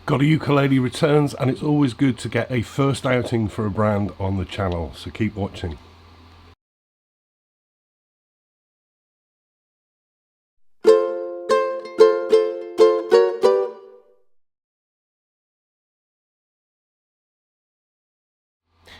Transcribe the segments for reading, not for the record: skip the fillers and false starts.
GotAUkulele returns, and it's always good to get a first outing for a brand on the channel, so keep watching.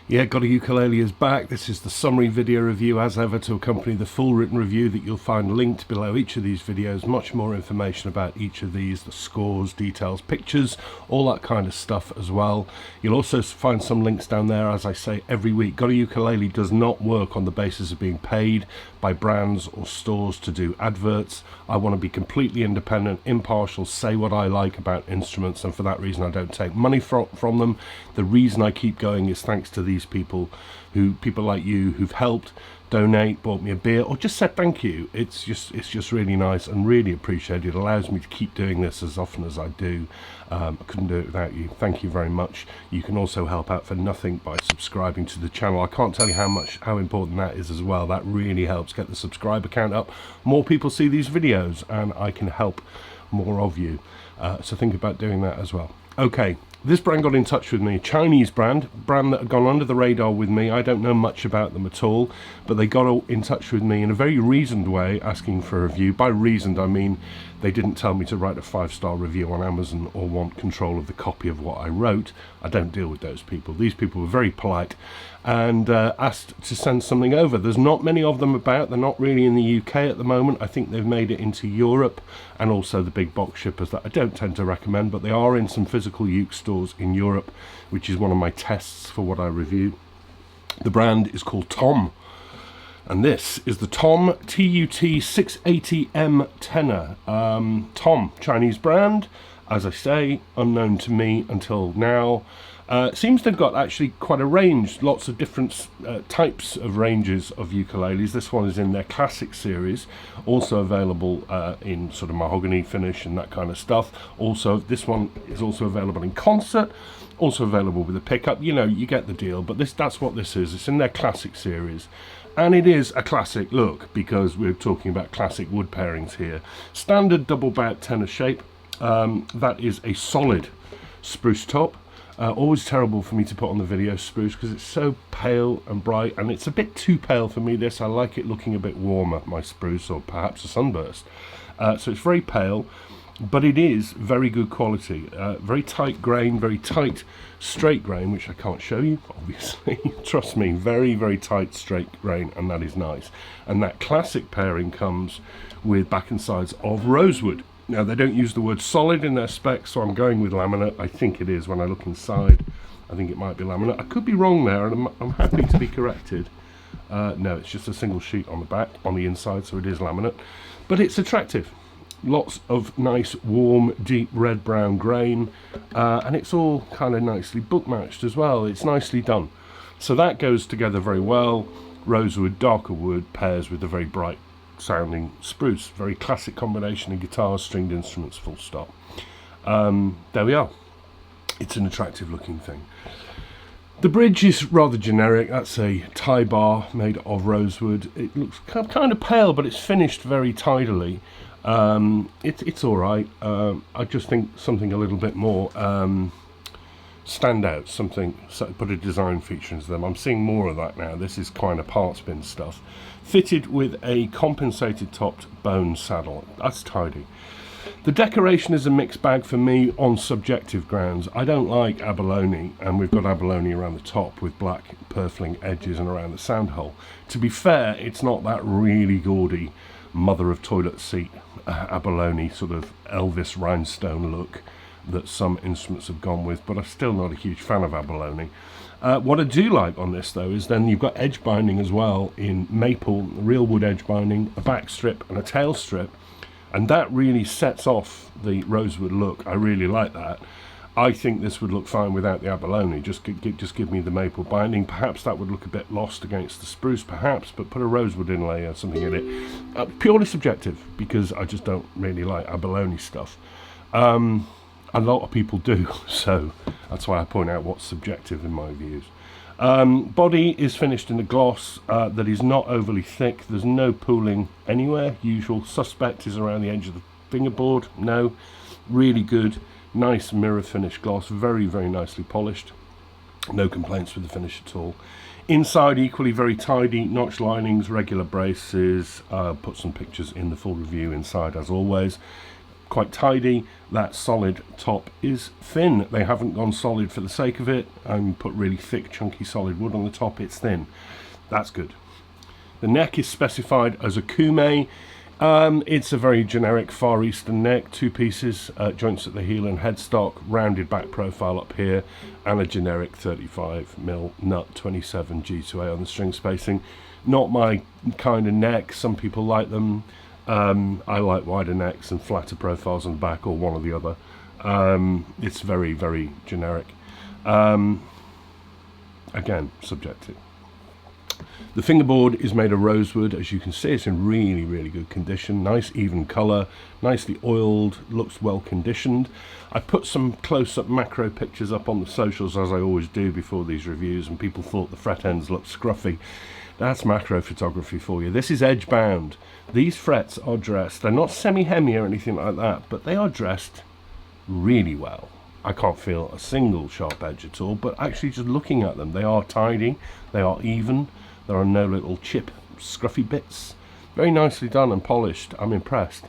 Yeah, GotAUkulele is back. This is the summary video review as ever to accompany the full written review that you'll find linked below each of these videos. Much more information about each of these, the scores, details, pictures, all that kind of stuff as well. You'll also find some links down there, as I say every week. GotAUkulele does not work on the basis of being paid by brands or stores to do adverts. I want to be completely independent, impartial, say what I like about instruments, and for that reason I don't take money from them. The reason I keep going is thanks to these people like you who've helped donate, bought me a beer, or just said thank you. It's just really nice and really appreciated. It allows me to keep doing this as often as I do. I couldn't do it without you. Thank you very much. You can also help out for nothing by subscribing to the channel. I can't tell you how important that is as well. That really helps get the subscriber count up. More people see these videos and I can help more of you. So think about doing that as well. Okay, this brand got in touch with me, a Chinese brand that had gone under the radar with me. I don't know much about them at all, but they got in touch with me in a very reasoned way, asking for a review. By reasoned, I mean they didn't tell me to write a 5-star review on Amazon or want control of the copy of what I wrote. I don't deal with those people. These people were very polite and asked to send something over. There's not many of them about. They're not really in the UK at the moment. I think they've made it into Europe and also the big box shippers that I don't tend to recommend, but they are in some physical uke stores in Europe, which is one of my tests for what I review. The brand is called Tom, and this is the Tom TUT-680M Tenor. Tom, Chinese brand, as I say, unknown to me until now. Seems they've got actually quite a range, lots of different types of ranges of ukuleles. This one is in their classic series, also available in sort of mahogany finish and that kind of stuff. Also, this one is also available in concert, also available with a pickup. You know, you get the deal, but that's what this is. It's in their classic series. And it is a classic look because we're talking about classic wood pairings here. Standard double bout tenor shape. That is a solid spruce top. Always terrible for me to put on the video spruce because it's so pale and bright, and it's a bit too pale for me. I like it looking a bit warmer, my spruce, or perhaps a sunburst. So it's very pale, but it is very good quality. Very tight grain, very tight straight grain, which I can't show you obviously. Trust me, very very tight straight grain, and that is nice. And that classic pairing comes with back and sides of rosewood. Now, they don't use the word solid in their specs, so I'm going with laminate. I think it is when I look inside. I think it might be laminate. I could be wrong there, and I'm happy to be corrected. No, it's just a single sheet on the back, on the inside, so it is laminate. But it's attractive. Lots of nice, warm, deep red-brown grain, and it's all kind of nicely book-matched as well. It's nicely done. So that goes together very well. Rosewood, darker wood, pairs with a very bright sounding spruce. Very classic combination of guitars, stringed instruments, full stop. There we are. It's an attractive looking thing. The bridge is rather generic. That's a tie bar made of rosewood. It looks kind of pale, but it's finished very tidily. It's all right. I just think something a little bit more stand out, put a design feature into them. I'm seeing more of that now. This is kind of parts bin stuff. Fitted with a compensated topped bone saddle. That's tidy. The decoration is a mixed bag for me on subjective grounds. I don't like abalone, and we've got abalone around the top with black purfling edges and around the sound hole. To be fair, it's not that really gaudy mother of toilet seat abalone sort of Elvis rhinestone look that some instruments have gone with, but I'm still not a huge fan of abalone. What I do like on this though is then you've got edge binding as well in maple, real wood edge binding, a back strip and a tail strip, and that really sets off the rosewood look. I really like that. I think this would look fine without the abalone. Just give me the maple binding. Perhaps that would look a bit lost against the spruce, perhaps, but put a rosewood inlay or something in it. Purely subjective, because I just don't really like abalone stuff. A lot of people do, so that's why I point out what's subjective in my views. Body is finished in a gloss that is not overly thick. There's no pooling anywhere. Usual suspect is around the edge of the fingerboard. No, really good, Nice mirror finish gloss, very, very nicely polished. No complaints with the finish at all. Inside equally very tidy, notch linings, regular braces. Put some pictures in the full review inside as always. Quite tidy. That solid top is thin. They haven't gone solid for the sake of it and put really thick chunky solid wood on the top. It's thin. That's good. The neck is specified as a kume. It's a very generic Far Eastern neck, 2 pieces, joints at the heel and headstock, rounded back profile up here, and a generic 35mm nut 27 G2A on the string spacing. Not my kind of neck. Some people like them. I like wider necks and flatter profiles on the back, or one or the other. It's very, very generic. Again, subjective. The fingerboard is made of rosewood. As you can see, it's in really, really good condition. Nice even colour, nicely oiled, looks well conditioned. I put some close-up macro pictures up on the socials, as I always do before these reviews, and people thought the fret ends looked scruffy. That's macro photography for you. This is edge bound. These frets are dressed. They're not semi-hemi or anything like that, but they are dressed really well. I can't feel a single sharp edge at all, but actually just looking at them, they are tidy, they are even. There are no little chip, scruffy bits. Very nicely done and polished. I'm impressed.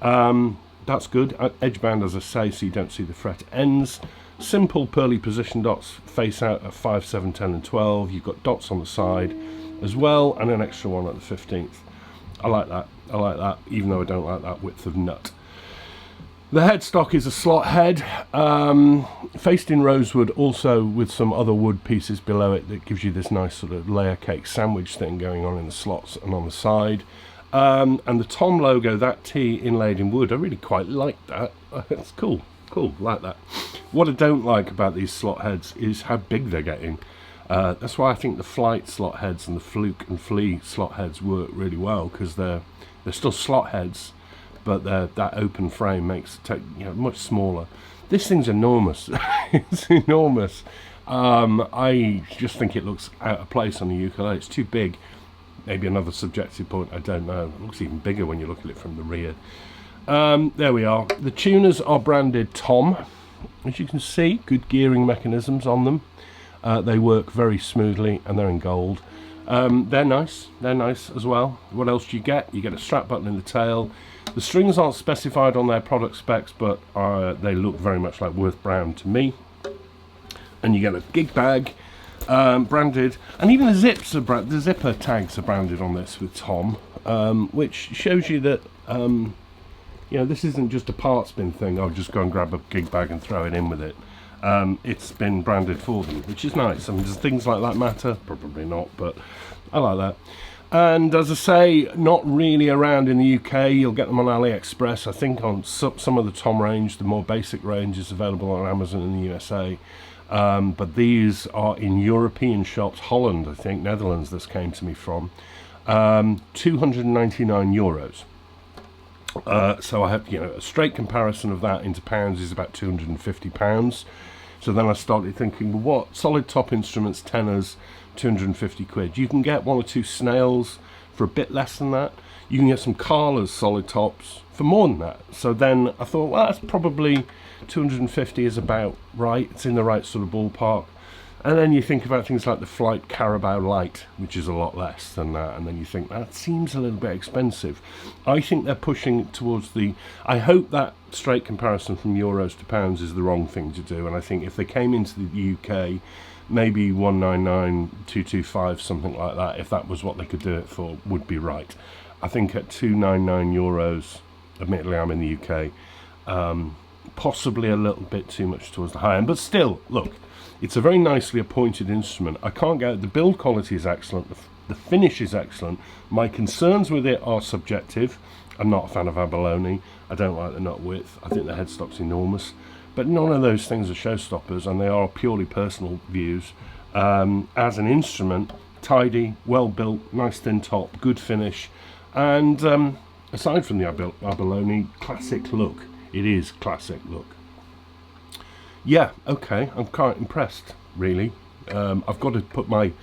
That's good. Edge band, as I say, so you don't see the fret ends. Simple pearly position dots face out at 5, 7, 10 and 12. You've got dots on the side as well, and an extra one at the 15th. I like that. I like that, even though I don't like that width of nut. The headstock is a slot head, faced in rosewood, also with some other wood pieces below it that gives you this nice sort of layer cake sandwich thing going on in the slots and on the side. And the Tom logo, that T inlaid in wood, I really quite like that. It's cool, like that. What I don't like about these slot heads is how big they're getting. That's why I think the Flight slot heads and the Fluke and Flea slot heads work really well, because they're still slot heads, but that open frame makes it much smaller. This thing's enormous. It's enormous. I just think it looks out of place on the ukulele. It's too big. Maybe another subjective point, I don't know. It looks even bigger when you look at it from the rear. There we are. The tuners are branded Tom. As you can see, good gearing mechanisms on them. They work very smoothly, and they're in gold. They're nice as well. What else do you get? You get a strap button in the tail. The strings aren't specified on their product specs, but they look very much like Worth Brown to me. And you get a gig bag, branded, and even the zips are the zipper tags are branded on this with Tom, which shows you that this isn't just a parts bin thing. I'll just go and grab a gig bag and throw it in with it. It's been branded for them, which is nice. I mean, does things like that matter? Probably not, but I like that. And as I say, not really around in the UK. You'll get them on AliExpress. I think on some of the Tom range, the more basic range, is available on Amazon in the USA. But these are in European shops. Holland, I think, Netherlands, this came to me from. €299. So I have, a straight comparison of that into pounds is about £250. So then I started thinking, well, what solid top instruments, tenors, 250 quid. You can get 1 or 2 snails for a bit less than that. You can get some Carla's solid tops for more than that. So then I thought, well, that's probably 250 is about right. It's in the right sort of ballpark. And then you think about things like the Flight Carabao Light, which is a lot less than that, and then you think that seems a little bit expensive. I think they're pushing towards I hope that straight comparison from euros to pounds is the wrong thing to do, and I think if they came into the UK, maybe 199, 225, something like that, if that was what they could do it for, would be right. I think at €299, admittedly I'm in the UK, possibly a little bit too much towards the high end, but still, look, it's a very nicely appointed instrument. I can't get the build quality is excellent, the finish is excellent. My concerns with it are subjective. I'm not a fan of abalone. I don't like the nut width. I think the headstock's enormous. But none of those things are showstoppers, and they are purely personal views. As an instrument, tidy, well built, nice thin top, good finish, and aside from the abalone, classic look. It is classic look. Yeah, okay, I'm quite impressed, really. I've got to put my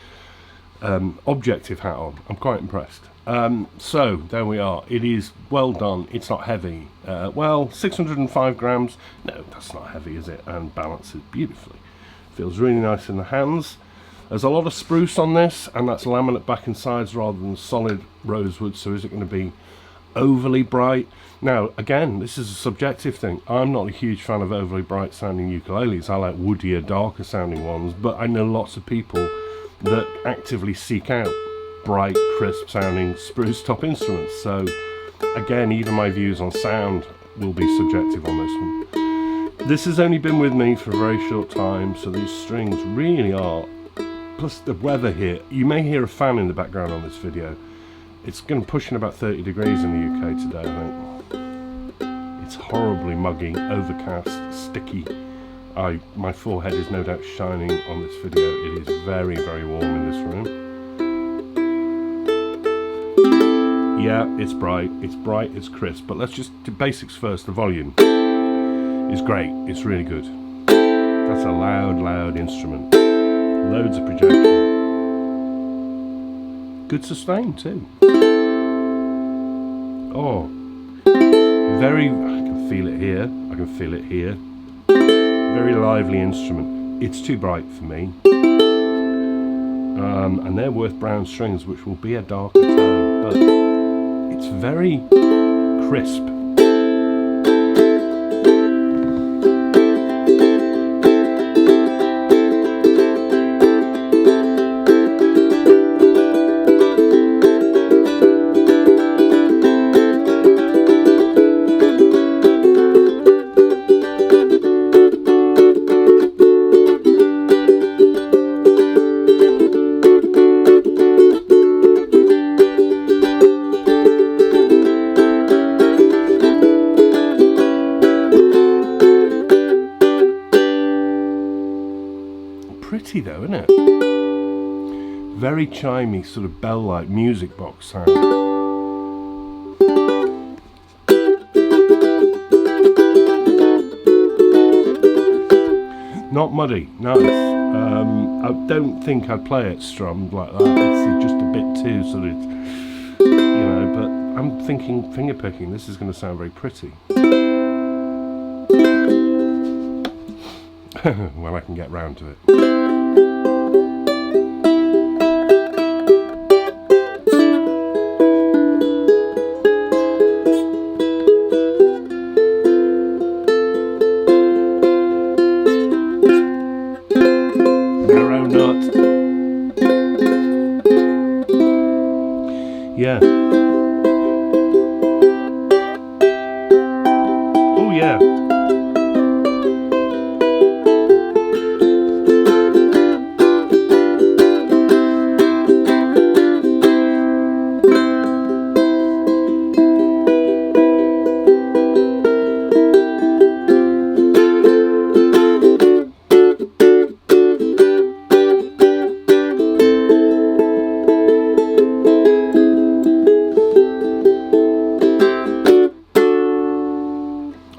objective hat on. I'm quite impressed. So there we are. It is well done. It's not heavy. Well, 605 grams. No, that's not heavy, is it? And balances beautifully. Feels really nice in the hands. There's a lot of spruce on this, and that's laminate back and sides rather than solid rosewood. So is it going to be overly bright? Now, again, this is a subjective thing. I'm not a huge fan of overly bright sounding ukuleles. I like woodier, darker sounding ones, but I know lots of people that actively seek out bright, crisp sounding spruce top instruments. So again, even my views on sound will be subjective on this one. This has only been with me for a very short time, so these strings really are, plus the weather here, you may hear a fan in the background on this video. It's going to push in about 30 degrees in the UK today, I think. It's horribly muggy, overcast, sticky. My forehead is no doubt shining on this video. It is very, very warm in this room. Yeah, it's bright, it's crisp, but let's just do basics first. The volume is great, it's really good. That's a loud, loud instrument. Loads of projection. Good sustain too. Oh, very, I can feel it here, I can feel it here. Very lively instrument. It's too bright for me. And they're worth brown strings, which will be a darker tone, but it's very crisp. Pretty though, isn't it? Very chimey, sort of bell-like music box sound. Not muddy, nice. I don't think I'd play it strummed like that. It's just a bit too sort of, you know, but I'm thinking fingerpicking, this is going to sound very pretty. When I can get round to it. Narrow nut. Yeah. Oh yeah.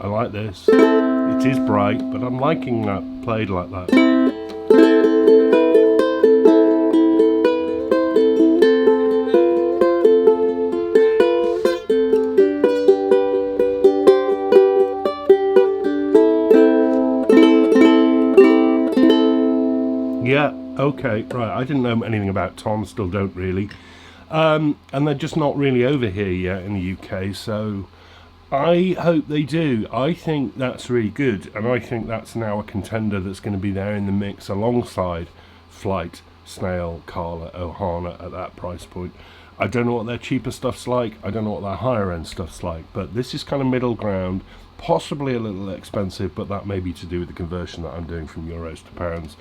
I like this. It is bright, but I'm liking that played like that. Yeah, okay, right. I didn't know anything about Tom, still don't really. And they're just not really over here yet in the UK, so I hope they do. I think that's really good, and I think that's now a contender that's going to be there in the mix alongside Flight, Snail, Carla, Ohana at that price point. I don't know what their cheaper stuff's like, I don't know what their higher end stuff's like, but this is kind of middle ground, possibly a little expensive, but that may be to do with the conversion that I'm doing from euros to pounds.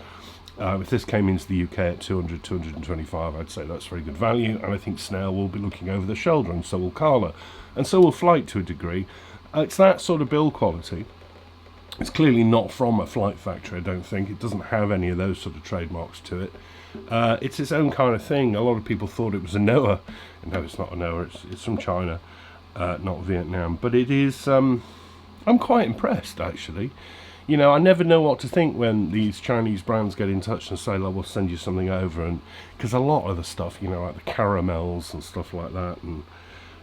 If this came into the UK at 200, 225, I'd say that's very good value, and I think Snail will be looking over the shoulder, and so will Carla, and so will Flight to a degree. It's that sort of build quality. It's clearly not from a Flight factory, I don't think. It doesn't have any of those sort of trademarks to it. It's its own kind of thing. A lot of people thought it was a Noah. No, it's not a Noah, it's from China, not Vietnam. But it is, I'm quite impressed, actually. you know, I never know what to think when these Chinese brands get in touch and say, "Look, we'll send you something over," and because a lot of the stuff, you know, like the caramels and stuff like that, and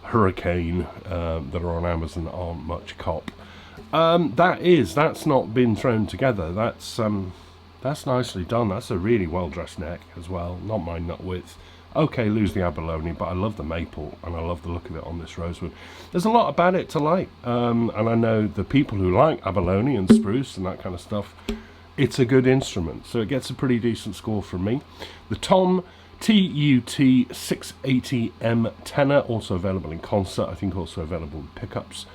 Hurricane that are on Amazon aren't much cop. That's not been thrown together. That's nicely done. That's a really well dressed neck as well. Not my nut width. Okay, lose the abalone, but I love the maple and I love the look of it on this rosewood. There's a lot about it to like, and I know the people who like abalone and spruce and that kind of stuff, it's a good instrument, so it gets a pretty decent score from me. The Tom TUT-680M Tenor, also available in concert, I think also available in pickups.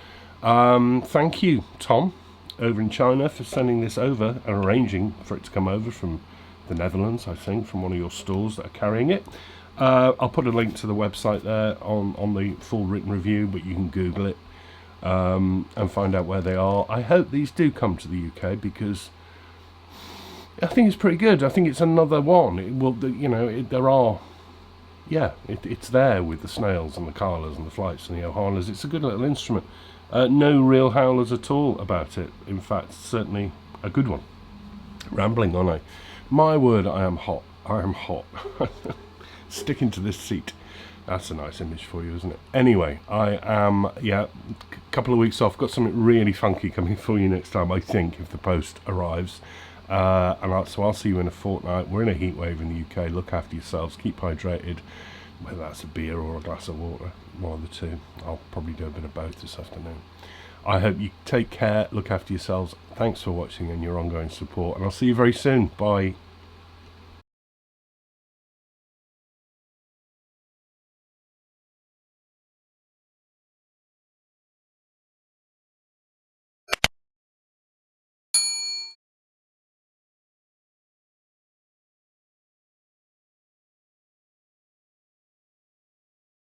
Thank you, Tom, over in China, for sending this over and arranging for it to come over from the Netherlands, I think, from one of your stores that are carrying it. I'll put a link to the website there on the full written review, but you can Google it and find out where they are. I hope these do come to the UK, because I think it's pretty good. I think it's another one. It will, you know, it's there with the snails and the Carlas and the flights and the Ohanas. It's a good little instrument. No real howlers at all about it. In fact, certainly a good one. Rambling, aren't I? My word, I am hot. I am hot. Sticking to this seat. That's a nice image for you, isn't it? Anyway, I am, a couple of weeks off. Got something really funky coming for you next time, I think, if the post arrives. So I'll see you in a fortnight. We're in a heat wave in the UK. Look after yourselves. Keep hydrated. Whether that's a beer or a glass of water, one of the two. I'll probably do a bit of both this afternoon. I hope you take care. Look after yourselves. Thanks for watching and your ongoing support. And I'll see you very soon. Bye.